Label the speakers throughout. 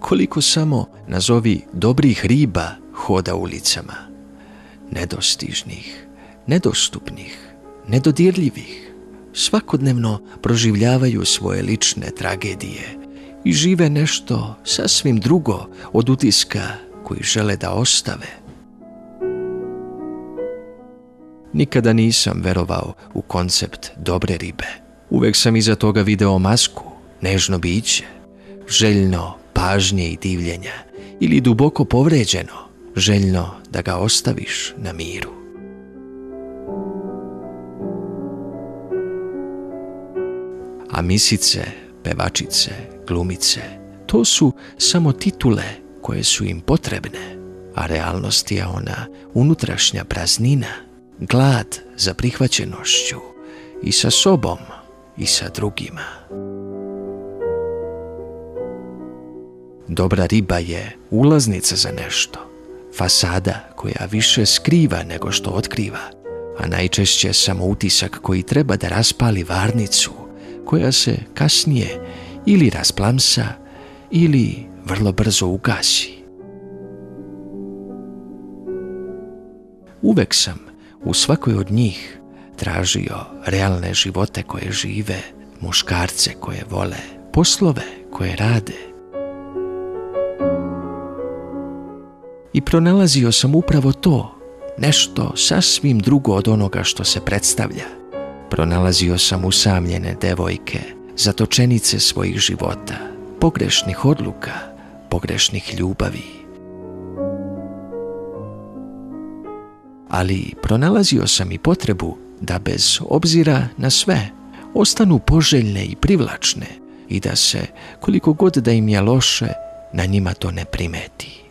Speaker 1: koliko samo, nazovi, dobrih riba hoda ulicama. Nedostižnih, nedostupnih, nedodirljivih. Svakodnevno proživljavaju svoje lične tragedije i žive nešto sasvim drugo od utiska koji žele da ostave. Nikada nisam verovao u koncept dobre ribe. Uvek sam iza toga video masku, nežno biće, željno pažnje i divljenja ili duboko povređeno, željno da ga ostaviš na miru. A misice, pevačice, glumice, to su samo titule koje su im potrebne, a realnost je ona unutrašnja praznina, glad za prihvaćenošću i sa sobom i sa drugima. Dobra riba je ulaznica za nešto, fasada koja više skriva nego što otkriva, a najčešće samo utisak koji treba da raspali varnicu, koja se kasnije ili rasplamsa ili vrlo brzo ugasi. Uvek sam u svakoj od njih tražio realne živote koje žive, muškarce koje vole, poslove koje rade. I pronalazio sam upravo to, nešto sasvim drugo od onoga što se predstavlja. Pronalazio sam usamljene devojke, zatočenice svojih života, pogrešnih odluka, pogrešnih ljubavi. Ali pronalazio sam i potrebu da bez obzira na sve ostanu poželjne i privlačne i da se, koliko god da im je loše, na njima to ne primeti.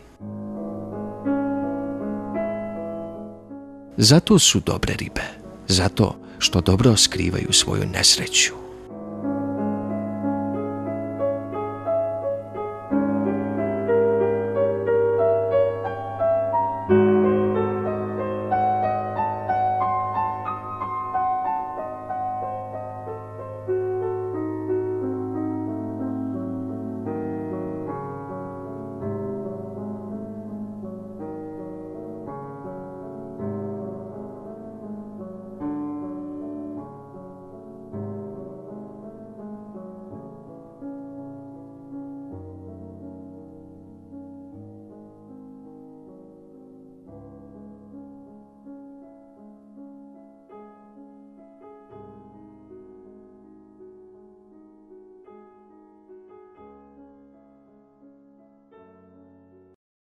Speaker 1: Zato su dobre ribe, zato što dobro skrivaju svoju nesreću.